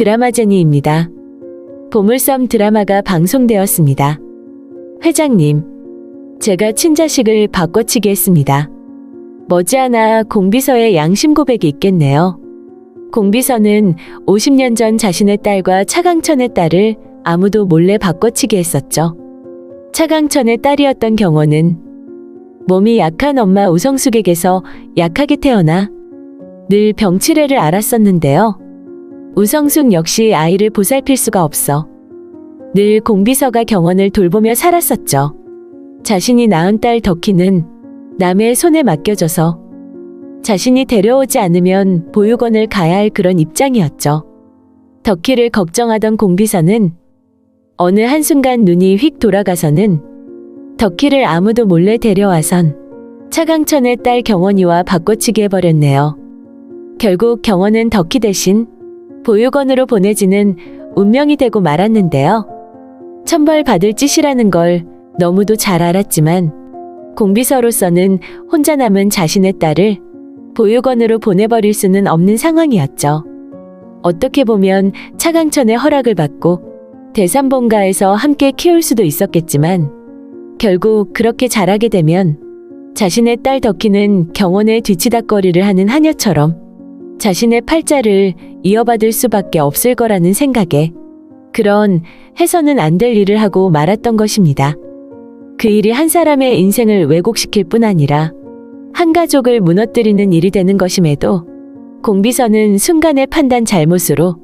드라마제니입니다. 보물섬 드라마가 방송되었습니다. 회장님, 제가 친자식을 바꿔치기 했습니다. 머지않아 공비서에 양심 고백이 있겠네요. 공비서는 50년 전 자신의 딸과 차강천의 딸을 아무도 몰래 바꿔치기 했었죠. 차강천의 딸이었던 경호는 몸이 약한 엄마 우성숙에게서 약하게 태어나 늘 병치레를 앓았었는데요. 우성숙 역시 아이를 보살필 수가 없어 늘 공비서가 경원을 돌보며 살았었죠. 자신이 낳은 딸 덕희는 남의 손에 맡겨져서 자신이 데려오지 않으면 보육원을 가야 할 그런 입장이었죠. 덕희를 걱정하던 공비서는 어느 한순간 눈이 휙 돌아가서는 덕희를 아무도 몰래 데려와선 차강천의 딸 경원이와 바꿔치기 해버렸네요. 결국 경원은 덕희 대신 보육원으로 보내지는 운명이 되고 말았는데요. 천벌받을 짓이라는 걸 너무도 잘 알았지만 공비서로서는 혼자 남은 자신의 딸을 보육원으로 보내버릴 수는 없는 상황이었죠. 어떻게 보면 차강천의 허락을 받고 대산본가에서 함께 키울 수도 있었겠지만 결국 그렇게 자라게 되면 자신의 딸 덕희는 경원의 뒤치다꺼리를 하는 하녀처럼 자신의 팔자를 이어받을 수밖에 없을 거라는 생각에 그런 해서는 안 될 일을 하고 말았던 것입니다. 그 일이 한 사람의 인생을 왜곡시킬 뿐 아니라 한 가족을 무너뜨리는 일이 되는 것임에도 공비서는 순간의 판단 잘못으로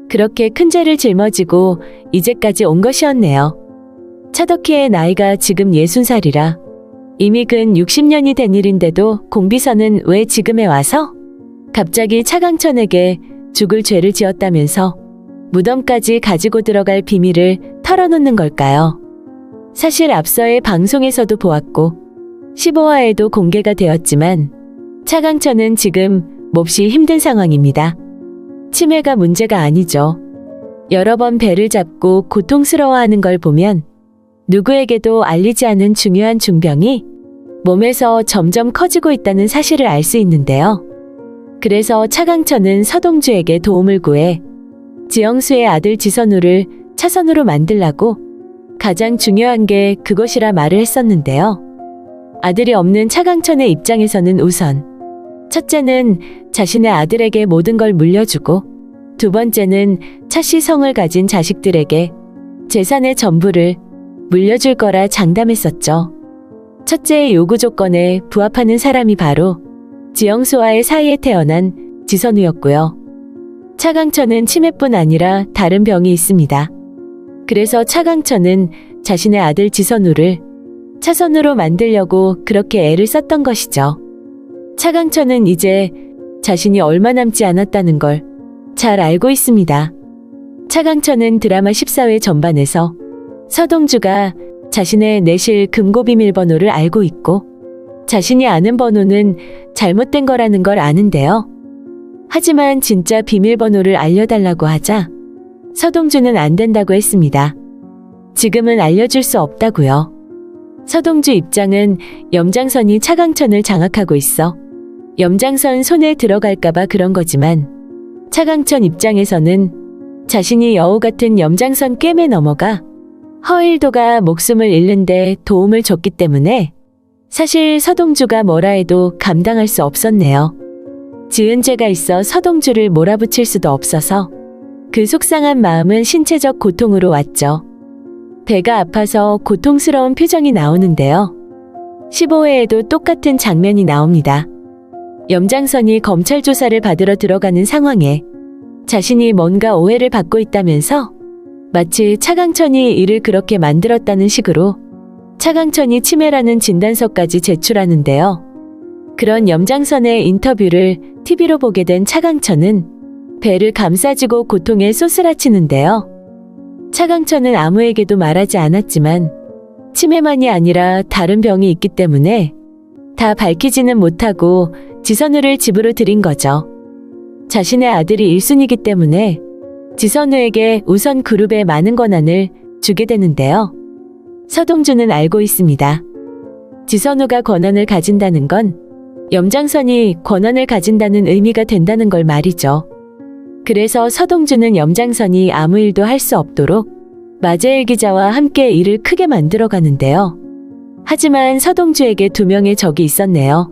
그렇게 큰 죄를 짊어지고 이제까지 온 것이었네요. 차덕희의 나이가 지금 60살이라 이미 근 60년이 된 일인데도 공비서는 왜 지금에 와서 갑자기 차강천에게 죽을 죄를 지었다면서 무덤까지 가지고 들어갈 비밀을 털어놓는 걸까요? 사실 앞서의 방송에서도 보았고 15화에도 공개가 되었지만 차강천은 지금 몹시 힘든 상황입니다. 치매가 문제가 아니죠. 여러 번 배를 잡고 고통스러워하는 걸 보면 누구에게도 알리지 않은 중요한 중병이 몸에서 점점 커지고 있다는 사실을 알 수 있는데요. 그래서 차강천은 서동주에게 도움을 구해 지영수의 아들 지선우를 차선우로 만들라고 가장 중요한 게 그것이라 말을 했었는데요. 아들이 없는 차강천의 입장에서는 우선 첫째는 자신의 아들에게 모든 걸 물려주고 두 번째는 차씨 성을 가진 자식들에게 재산의 전부를 물려줄 거라 장담했었죠. 첫째의 요구 조건에 부합하는 사람이 바로 지영수와의 사이에 태어난 지선우였고요. 차강천은 치매뿐 아니라 다른 병이 있습니다. 그래서 차강천은 자신의 아들 지선우를 차선우로 만들려고 그렇게 애를 썼던 것이죠. 차강천은 이제 자신이 얼마 남지 않았다는 걸 잘 알고 있습니다. 차강천은 드라마 14회 전반에서 서동주가 자신의 내실 금고 비밀번호를 알고 있고 자신이 아는 번호는 잘못된 거라는 걸 아는데요. 하지만 진짜 비밀번호를 알려달라고 하자 서동주는 안 된다고 했습니다. 지금은 알려줄 수 없다고요. 서동주 입장은 염장선이 차강천을 장악하고 있어 염장선 손에 들어갈까봐 그런 거지만 차강천 입장에서는 자신이 여우 같은 염장선 꿰매 넘어가 허일도가 목숨을 잃는데 도움을 줬기 때문에 사실 서동주가 뭐라 해도 감당할 수 없었네요. 지은 죄가 있어 서동주를 몰아붙일 수도 없어서 그 속상한 마음은 신체적 고통으로 왔죠. 배가 아파서 고통스러운 표정이 나오는데요. 15회에도 똑같은 장면이 나옵니다. 염장선이 검찰 조사를 받으러 들어가는 상황에 자신이 뭔가 오해를 받고 있다면서 마치 차강천이 이를 그렇게 만들었다는 식으로 차강천이 치매라는 진단서까지 제출하는데요. 그런 염장선의 인터뷰를 TV로 보게 된 차강천은 배를 감싸쥐고 고통에 쏘스라치는데요. 차강천은 아무에게도 말하지 않았지만 치매만이 아니라 다른 병이 있기 때문에 다 밝히지는 못하고 지선우를 집으로 들인 거죠. 자신의 아들이 1순위이기 때문에 지선우에게 우선 그룹의 많은 권한을 주게 되는데요. 서동주는 알고 있습니다. 지선우가 권한을 가진다는 건 염장선이 권한을 가진다는 의미가 된다는 걸 말이죠. 그래서 서동주는 염장선이 아무 일도 할 수 없도록 마재일 기자와 함께 일을 크게 만들어 가는데요. 하지만 서동주에게 두 명의 적이 있었네요.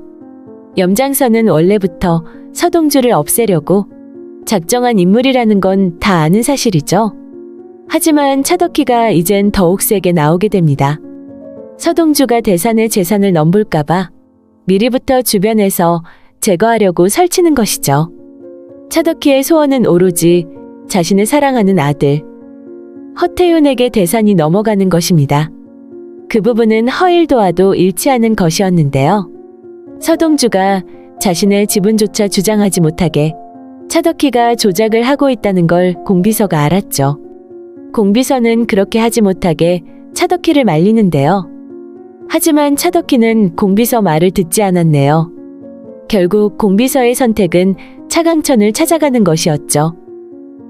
염장선은 원래부터 서동주를 없애려고 작정한 인물이라는 건 다 아는 사실이죠. 하지만 차덕희가 이젠 더욱 세게 나오게 됩니다. 서동주가 대산의 재산을 넘볼까봐 미리부터 주변에서 제거하려고 설치는 것이죠. 차덕희의 소원은 오로지 자신을 사랑하는 아들 허태윤에게 대산이 넘어가는 것입니다. 그 부분은 허일도와도 일치하는 것이었는데요. 서동주가 자신의 지분조차 주장하지 못하게 차덕희가 조작을 하고 있다는 걸 공비서가 알았죠. 공비서는 그렇게 하지 못하게 차덕희를 말리는데요. 하지만 차덕희는 공비서 말을 듣지 않았네요. 결국 공비서의 선택은 차강천을 찾아가는 것이었죠.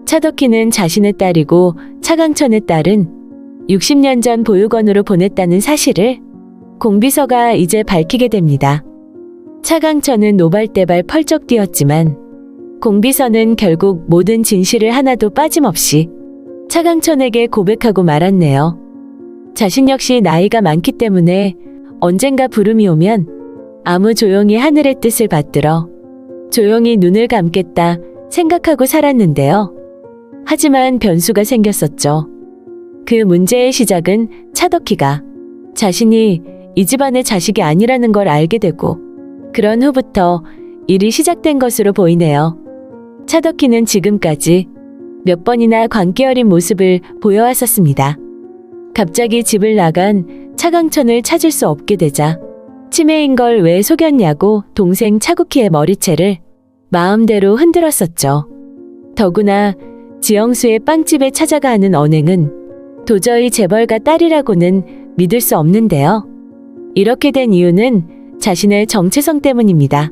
차덕희는 자신의 딸이고 차강천의 딸은 60년 전 보육원으로 보냈다는 사실을 공비서가 이제 밝히게 됩니다. 차강천은 노발대발 펄쩍 뛰었지만 공비서는 결국 모든 진실을 하나도 빠짐없이 차강천에게 고백하고 말았네요. 자신 역시 나이가 많기 때문에 언젠가 부름이 오면 아무 조용히 하늘의 뜻을 받들어 조용히 눈을 감겠다 생각하고 살았는데요. 하지만 변수가 생겼었죠. 그 문제의 시작은 차덕희가 자신이 이 집안의 자식이 아니라는 걸 알게 되고 그런 후부터 일이 시작된 것으로 보이네요. 차덕희는 지금까지 몇 번이나 광기 어린 모습을 보여왔었습니다. 갑자기 집을 나간 차강천을 찾을 수 없게 되자 치매인 걸 왜 속였냐고 동생 차국희의 머리채를 마음대로 흔들었었죠. 더구나 지영수의 빵집에 찾아가 하는 언행은 도저히 재벌가 딸이라고는 믿을 수 없는데요. 이렇게 된 이유는 자신의 정체성 때문입니다.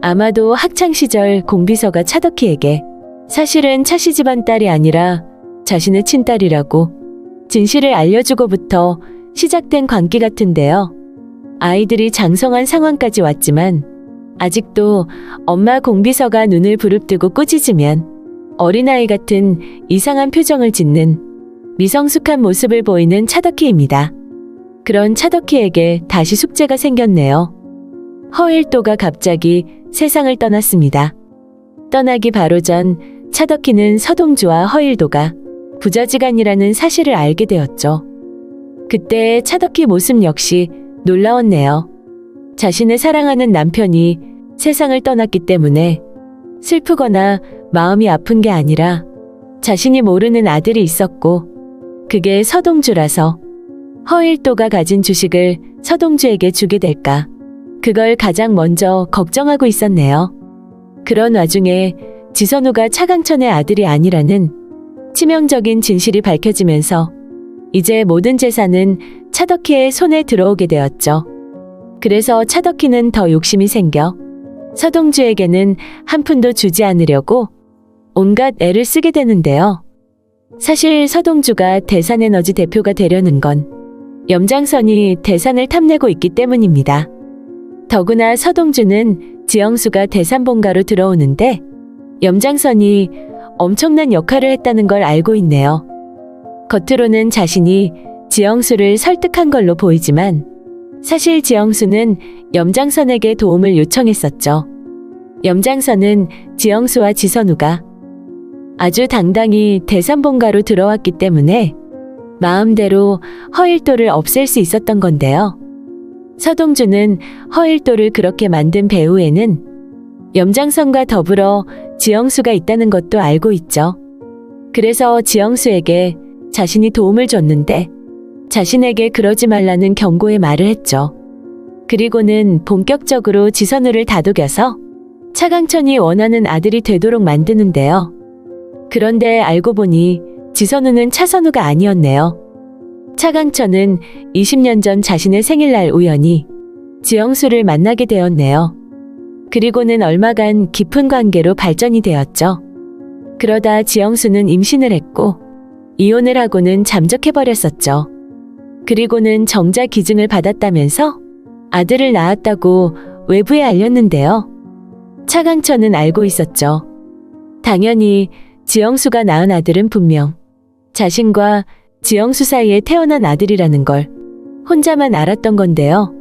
아마도 학창시절 공비서가 차덕희에게 사실은 차씨 집안 딸이 아니라 자신의 친딸이라고 진실을 알려주고부터 시작된 관계 같은데요. 아이들이 장성한 상황까지 왔지만 아직도 엄마 공비서가 눈을 부릅뜨고 꾸짖으면 어린아이 같은 이상한 표정을 짓는 미성숙한 모습을 보이는 차덕희입니다. 그런 차덕희에게 다시 숙제가 생겼네요. 허일도가 갑자기 세상을 떠났습니다. 떠나기 바로 전 차덕희는 서동주와 허일도가 부자지간이라는 사실을 알게 되었죠. 그때의 차덕희 모습 역시 놀라웠네요. 자신을 사랑하는 남편이 세상을 떠났기 때문에 슬프거나 마음이 아픈 게 아니라 자신이 모르는 아들이 있었고 그게 서동주라서 허일도가 가진 주식을 서동주에게 주게 될까 그걸 가장 먼저 걱정하고 있었네요. 그런 와중에 지선우가 차강천의 아들이 아니라는 치명적인 진실이 밝혀지면서 이제 모든 재산은 차덕희의 손에 들어오게 되었죠. 그래서 차덕희는 더 욕심이 생겨 서동주에게는 한 푼도 주지 않으려고 온갖 애를 쓰게 되는데요. 사실 서동주가 대산에너지 대표가 되려는 건 염장선이 대산을 탐내고 있기 때문입니다. 더구나 서동주는 지영수가 대산본가로 들어오는데 염장선이 엄청난 역할을 했다는 걸 알고 있네요. 겉으로는 자신이 지영수를 설득한 걸로 보이지만 사실 지영수는 염장선에게 도움을 요청했었죠. 염장선은 지영수와 지선우가 아주 당당히 대산본가로 들어왔기 때문에 마음대로 허일도를 없앨 수 있었던 건데요. 서동주는 허일도를 그렇게 만든 배후에는 염장선과 더불어 지영수가 있다는 것도 알고 있죠. 그래서 지영수에게 자신이 도움을 줬는데 자신에게 그러지 말라는 경고의 말을 했죠. 그리고는 본격적으로 지선우를 다독여서 차강천이 원하는 아들이 되도록 만드는데요. 그런데 알고 보니 지선우는 차선우가 아니었네요. 차강천은 20년 전 자신의 생일날 우연히 지영수를 만나게 되었네요. 그리고는 얼마간 깊은 관계로 발전이 되었죠. 그러다 지영수는 임신을 했고 이혼을 하고는 잠적해버렸었죠. 그리고는 정자 기증을 받았다면서 아들을 낳았다고 외부에 알렸는데요. 차강천은 알고 있었죠. 당연히 지영수가 낳은 아들은 분명 자신과 지영수 사이에 태어난 아들이라는 걸 혼자만 알았던 건데요.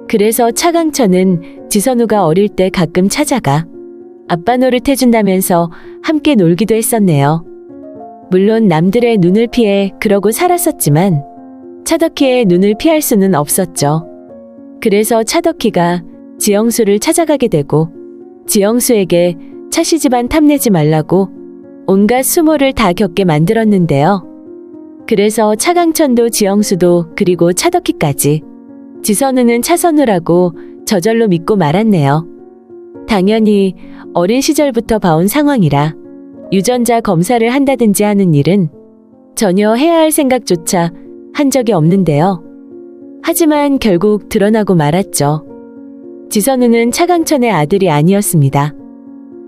그래서 차강천은 지선우가 어릴 때 가끔 찾아가 아빠 노릇 해준다면서 함께 놀기도 했었네요. 물론 남들의 눈을 피해 그러고 살았었지만 차덕희의 눈을 피할 수는 없었죠. 그래서 차덕희가 지영수를 찾아가게 되고 지영수에게 차씨 집안 탐내지 말라고 온갖 수모를 다 겪게 만들었는데요. 그래서 차강천도 지영수도 그리고 차덕희까지 지선우는 차선우라고 저절로 믿고 말았네요. 당연히 어린 시절부터 봐온 상황이라 유전자 검사를 한다든지 하는 일은 전혀 해야 할 생각조차 한 적이 없는데요. 하지만 결국 드러나고 말았죠. 지선우는 차강천의 아들이 아니었습니다.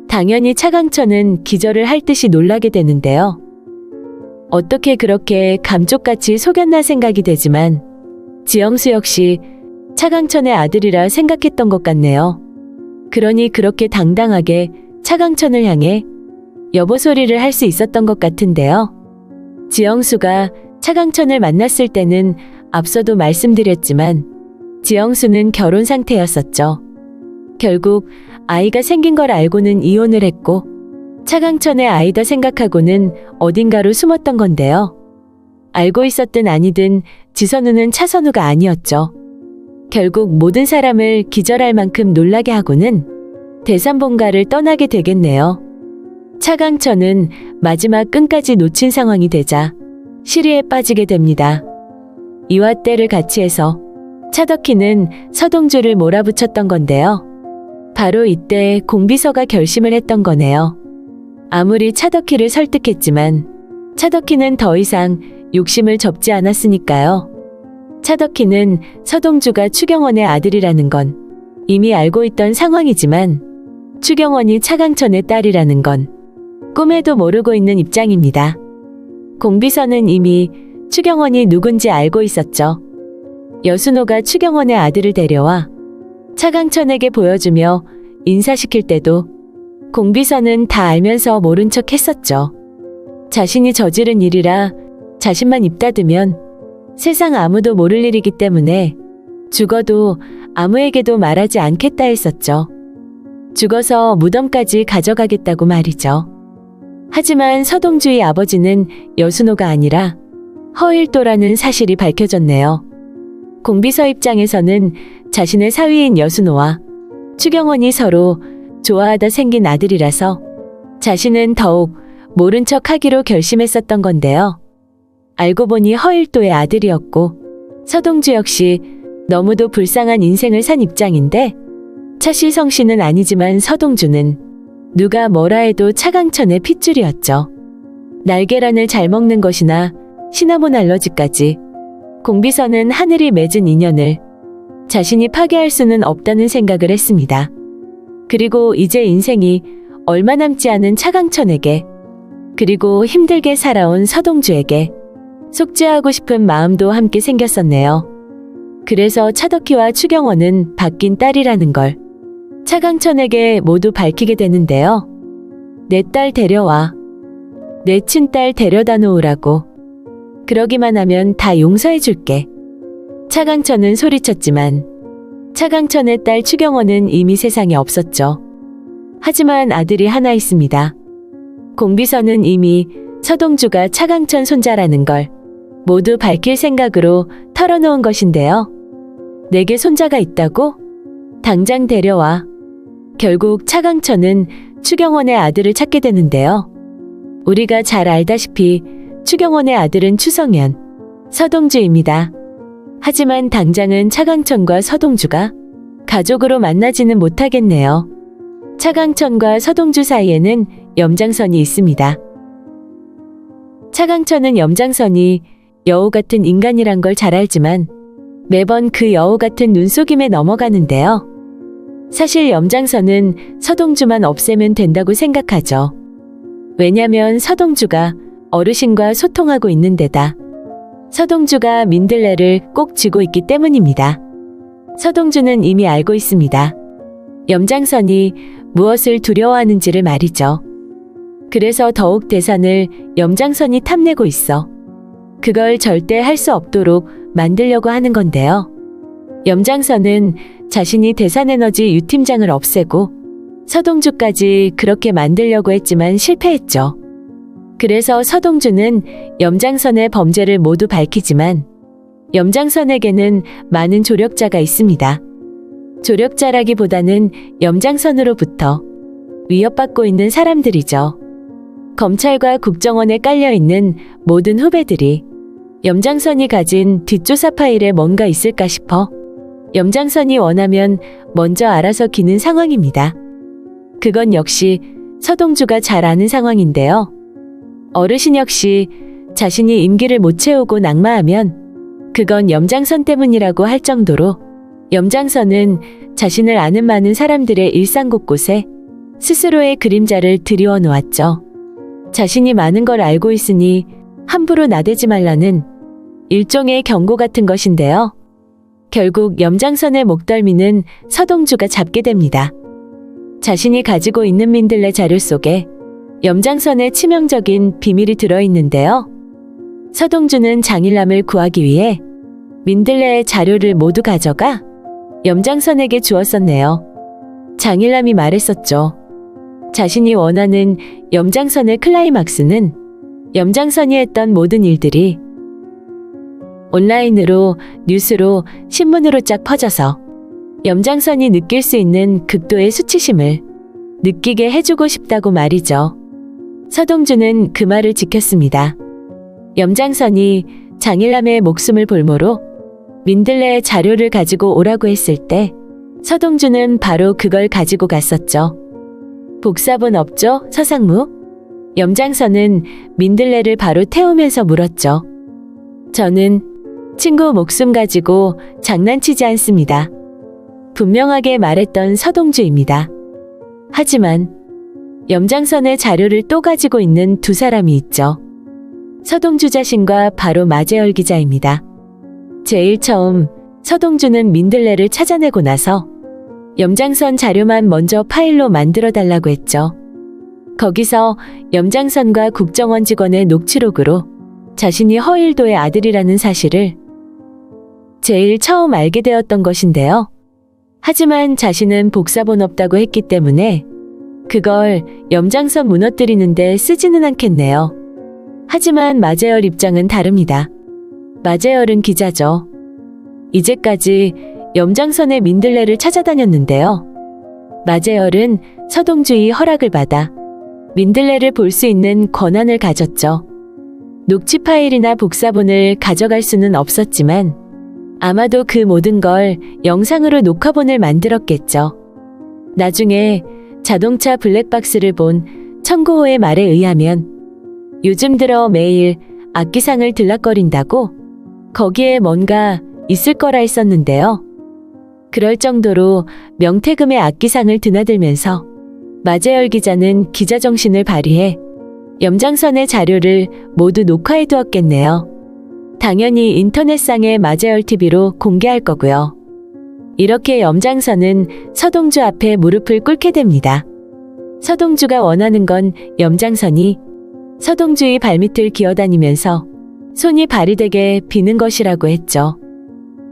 당연히 차강천은 기절을 할 듯이 놀라게 되는데요. 어떻게 그렇게 감쪽같이 속였나 생각이 되지만 지영수 역시 차강천의 아들이라 생각했던 것 같네요. 그러니 그렇게 당당하게 차강천을 향해 여보 소리를 할 수 있었던 것 같은데요. 지영수가 차강천을 만났을 때는 앞서도 말씀드렸지만 지영수는 결혼 상태였었죠. 결국 아이가 생긴 걸 알고는 이혼을 했고 차강천의 아이다 생각하고는 어딘가로 숨었던 건데요. 알고 있었든 아니든 지선우는 차선우가 아니었죠. 결국 모든 사람을 기절할 만큼 놀라게 하고는 대산본가를 떠나게 되겠네요. 차강천은 마지막 끈까지 놓친 상황이 되자 시리에 빠지게 됩니다. 이와 때를 같이 해서 차덕희는 서동주를 몰아붙였던 건데요. 바로 이때 공비서가 결심을 했던 거네요. 아무리 차덕희를 설득했지만 차덕희는 더 이상 욕심을 접지 않았으니까요. 차덕희는 서동주가 추경원의 아들이라는 건 이미 알고 있던 상황이지만 추경원이 차강천의 딸이라는 건 꿈에도 모르고 있는 입장입니다. 공비서는 이미 추경원이 누군지 알고 있었죠. 여순호가 추경원의 아들을 데려와 차강천에게 보여주며 인사시킬 때도 공비서는 다 알면서 모른 척 했었죠. 자신이 저지른 일이라 자신만 입 닫으면 세상 아무도 모를 일이기 때문에 죽어도 아무에게도 말하지 않겠다 했었죠. 죽어서 무덤까지 가져가겠다고 말이죠. 하지만 서동주의 아버지는 여순호가 아니라 허일도라는 사실이 밝혀졌네요. 공비서 입장에서는 자신의 사위인 여순호와 추경원이 서로 좋아하다 생긴 아들이라서 자신은 더욱 모른 척 하기로 결심했었던 건데요. 알고 보니 허일도의 아들이었고 서동주 역시 너무도 불쌍한 인생을 산 입장인데 차씨 성씨는 아니지만 서동주는 누가 뭐라 해도 차강천의 핏줄이었죠. 날계란을 잘 먹는 것이나 시나몬 알러지까지 공비서는 하늘이 맺은 인연을 자신이 파괴할 수는 없다는 생각을 했습니다. 그리고 이제 인생이 얼마 남지 않은 차강천에게 그리고 힘들게 살아온 서동주에게 속죄하고 싶은 마음도 함께 생겼었네요. 그래서 차덕희와 추경원은 바뀐 딸이라는 걸 차강천에게 모두 밝히게 되는데요. 내 딸 데려와. 내 친딸 데려다 놓으라고. 그러기만 하면 다 용서해 줄게. 차강천은 소리쳤지만 차강천의 딸 추경원은 이미 세상에 없었죠. 하지만 아들이 하나 있습니다. 공비서는 이미 서동주가 차강천 손자라는 걸 모두 밝힐 생각으로 털어놓은 것인데요. 내게 손자가 있다고? 당장 데려와. 결국 차강천은 추경원의 아들을 찾게 되는데요. 우리가 잘 알다시피 추경원의 아들은 추성현, 서동주입니다. 하지만 당장은 차강천과 서동주가 가족으로 만나지는 못하겠네요. 차강천과 서동주 사이에는 염장선이 있습니다. 차강천은 염장선이 여우 같은 인간이란 걸 잘 알지만 매번 그 여우 같은 눈속임에 넘어가는데요. 사실 염장선은 서동주만 없애면 된다고 생각하죠. 왜냐면 서동주가 어르신과 소통하고 있는 데다 서동주가 민들레를 꼭 쥐고 있기 때문입니다. 서동주는 이미 알고 있습니다. 염장선이 무엇을 두려워하는지를 말이죠. 그래서 더욱 대산을 염장선이 탐내고 있어. 그걸 절대 할 수 없도록 만들려고 하는 건데요. 염장선은 자신이 대산에너지 유팀장을 없애고 서동주까지 그렇게 만들려고 했지만 실패했죠. 그래서 서동주는 염장선의 범죄를 모두 밝히지만 염장선에게는 많은 조력자가 있습니다. 조력자라기보다는 염장선으로부터 위협받고 있는 사람들이죠. 검찰과 국정원에 깔려있는 모든 후배들이 염장선이 가진 뒷조사 파일에 뭔가 있을까 싶어 염장선이 원하면 먼저 알아서 기는 상황입니다. 그건 역시 서동주가 잘 아는 상황인데요. 어르신 역시 자신이 임기를 못 채우고 낙마하면 그건 염장선 때문이라고 할 정도로 염장선은 자신을 아는 많은 사람들의 일상 곳곳에 스스로의 그림자를 드리워 놓았죠. 자신이 많은 걸 알고 있으니 함부로 나대지 말라는 일종의 경고 같은 것인데요. 결국 염장선의 목덜미는 서동주가 잡게 됩니다. 자신이 가지고 있는 민들레 자료 속에 염장선의 치명적인 비밀이 들어있는데요. 서동주는 장일남을 구하기 위해 민들레의 자료를 모두 가져가 염장선에게 주었었네요. 장일남이 말했었죠. 자신이 원하는 염장선의 클라이막스는 염장선이 했던 모든 일들이 온라인으로, 뉴스로, 신문으로 쫙 퍼져서 염장선이 느낄 수 있는 극도의 수치심을 느끼게 해주고 싶다고 말이죠. 서동주는 그 말을 지켰습니다. 염장선이 장일남의 목숨을 볼모로 민들레의 자료를 가지고 오라고 했을 때 서동주는 바로 그걸 가지고 갔었죠. 복사본 없죠, 서상무? 염장선은 민들레를 바로 태우면서 물었죠. 저는 친구 목숨 가지고 장난치지 않습니다. 분명하게 말했던 서동주입니다. 하지만 염장선의 자료를 또 가지고 있는 두 사람이 있죠. 서동주 자신과 바로 마재열 기자입니다. 제일 처음 서동주는 민들레를 찾아내고 나서 염장선 자료만 먼저 파일로 만들어 달라고 했죠. 거기서 염장선과 국정원 직원의 녹취록으로 자신이 허일도의 아들이라는 사실을 제일 처음 알게 되었던 것인데요. 하지만 자신은 복사본 없다고 했기 때문에 그걸 염장선 무너뜨리는데 쓰지는 않겠네요. 하지만 마재열 입장은 다릅니다. 마재열은 기자죠. 이제까지 염장선의 민들레를 찾아다녔는데요. 마재열은 서동주의 허락을 받아 민들레를 볼 수 있는 권한을 가졌죠. 녹취 파일이나 복사본을 가져갈 수는 없었지만 아마도 그 모든 걸 영상으로 녹화본을 만들었겠죠. 나중에 자동차 블랙박스를 본 청구호의 말에 의하면 요즘 들어 매일 악기상을 들락거린다고 거기에 뭔가 있을 거라 했었는데요. 그럴 정도로 명태금의 악기상을 드나들면서 마재열 기자는 기자정신을 발휘해 염장선의 자료를 모두 녹화해 두었겠네요. 당연히 인터넷상의 마재열 TV로 공개할 거고요. 이렇게 염장선은 서동주 앞에 무릎을 꿇게 됩니다. 서동주가 원하는 건 염장선이 서동주의 발밑을 기어다니면서 손이 발이 되게 비는 것이라고 했죠.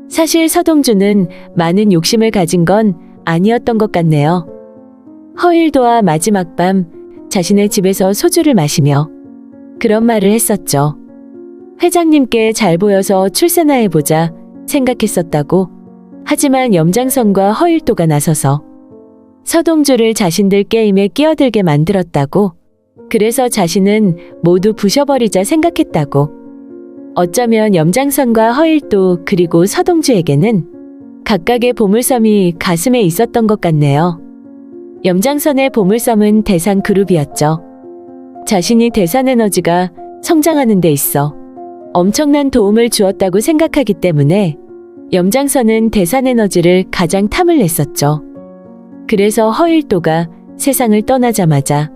사실 서동주는 많은 욕심을 가진 건 아니었던 것 같네요. 허일도와 마지막 밤 자신의 집에서 소주를 마시며 그런 말을 했었죠. 회장님께 잘 보여서 출세나 해보자 생각했었다고. 하지만 염장선과 허일도가 나서서 서동주를 자신들 게임에 끼어들게 만들었다고. 그래서 자신은 모두 부셔버리자 생각했다고. 어쩌면 염장선과 허일도 그리고 서동주에게는 각각의 보물섬이 가슴에 있었던 것 같네요. 염장선의 보물섬은 대산그룹이었죠. 자신이 대산에너지가 성장하는 데 있어 엄청난 도움을 주었다고 생각하기 때문에 염장선은 대산에너지를 가장 탐을 냈었죠. 그래서 허일도가 세상을 떠나자마자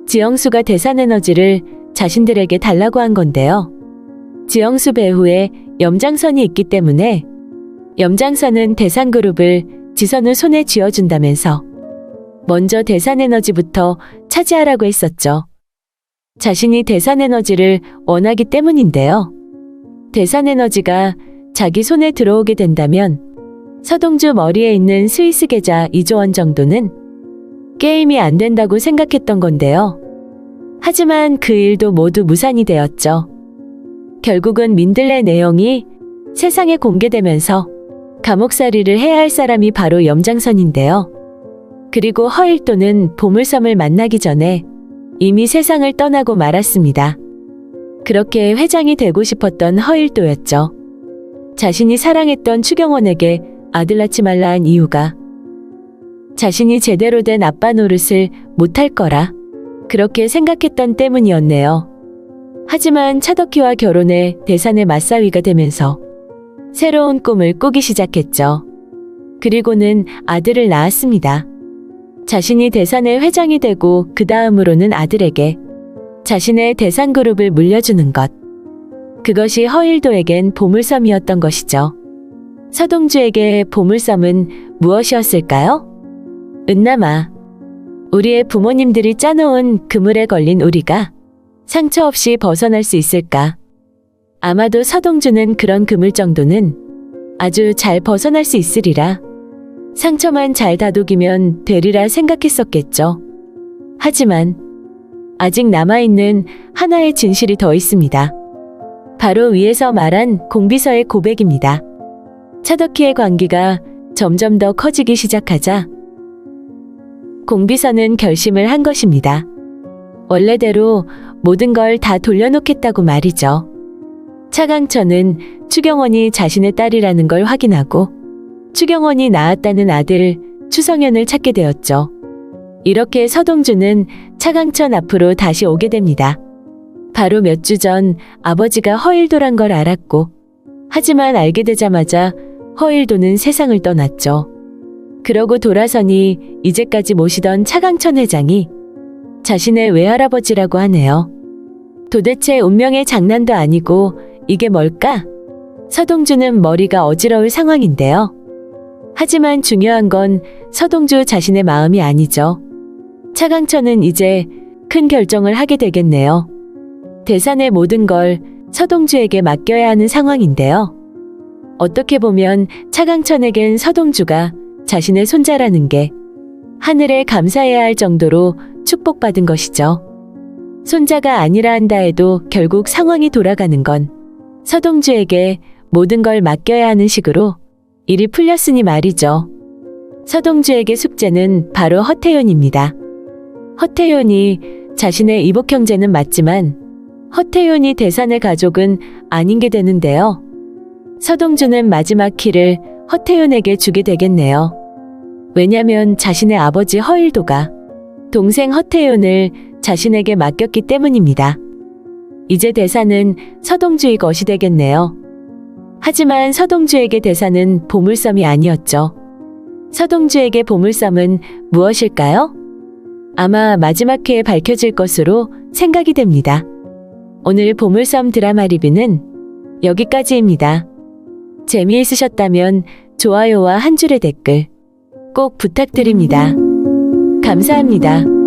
지영수가 대산에너지를 자신들에게 달라고 한 건데요. 지영수 배후에 염장선이 있기 때문에 염장선은 대산그룹을 지선우 손에 쥐어준다면서 먼저 대산에너지부터 차지하라고 했었죠. 자신이 대산에너지를 원하기 때문인데요. 대산에너지가 자기 손에 들어오게 된다면 서동주 머리에 있는 스위스 계좌 2조 원 정도는 게임이 안 된다고 생각했던 건데요. 하지만 그 일도 모두 무산이 되었죠. 결국은 민들레 내용이 세상에 공개되면서 감옥살이를 해야 할 사람이 바로 염장선인데요. 그리고 허일도는 보물섬을 만나기 전에 이미 세상을 떠나고 말았습니다. 그렇게 회장이 되고 싶었던 허일도였죠. 자신이 사랑했던 추경원에게 아들 낳지 말라 한 이유가 자신이 제대로 된 아빠 노릇을 못할 거라 그렇게 생각했던 때문이었네요. 하지만 차덕희와 결혼해 대산의 맞사위가 되면서 새로운 꿈을 꾸기 시작했죠. 그리고는 아들을 낳았습니다. 자신이 대산의 회장이 되고 그 다음으로는 아들에게 자신의 대산그룹을 물려주는 것. 그것이 허일도에겐 보물섬이었던 것이죠. 서동주에게 보물섬은 무엇이었을까요? 은남아, 우리의 부모님들이 짜놓은 그물에 걸린 우리가 상처 없이 벗어날 수 있을까? 아마도 서동주는 그런 그물 정도는 아주 잘 벗어날 수 있으리라. 상처만 잘 다독이면 되리라 생각했었겠죠. 하지만 아직 남아있는 하나의 진실이 더 있습니다. 바로 위에서 말한 공비서의 고백입니다. 차덕희의 관계가 점점 더 커지기 시작하자 공비서는 결심을 한 것입니다. 원래대로 모든 걸 다 돌려놓겠다고 말이죠. 차강천은 추경원이 자신의 딸이라는 걸 확인하고 추경원이 낳았다는 아들 추성현을 찾게 되었죠. 이렇게 서동주는 차강천 앞으로 다시 오게 됩니다. 바로 몇 주 전 아버지가 허일도란 걸 알았고 하지만 알게 되자마자 허일도는 세상을 떠났죠. 그러고 돌아서니 이제까지 모시던 차강천 회장이 자신의 외할아버지라고 하네요. 도대체 운명의 장난도 아니고 이게 뭘까? 서동주는 머리가 어지러울 상황인데요. 하지만 중요한 건 서동주 자신의 마음이 아니죠. 차강천은 이제 큰 결정을 하게 되겠네요. 대산의 모든 걸 서동주에게 맡겨야 하는 상황인데요. 어떻게 보면 차강천에겐 서동주가 자신의 손자라는 게 하늘에 감사해야 할 정도로 축복받은 것이죠. 손자가 아니라 한다 해도 결국 상황이 돌아가는 건 서동주에게 모든 걸 맡겨야 하는 식으로 일이 풀렸으니 말이죠. 서동주에게 숙제는 바로 허태윤입니다. 허태윤이 자신의 이복 형제는 맞지만 허태윤이 대산의 가족은 아닌 게 되는데요. 서동주는 마지막 키를 허태윤에게 주게 되겠네요. 왜냐면 자신의 아버지 허일도가 동생 허태윤을 자신에게 맡겼기 때문입니다. 이제 대산은 서동주의 것이 되겠네요. 하지만 서동주에게 대산은 보물섬이 아니었죠. 서동주에게 보물섬은 무엇일까요? 아마 마지막 회에 밝혀질 것으로 생각이 됩니다. 오늘 보물섬 드라마 리뷰는 여기까지입니다. 재미있으셨다면 좋아요와 한 줄의 댓글 꼭 부탁드립니다. 감사합니다.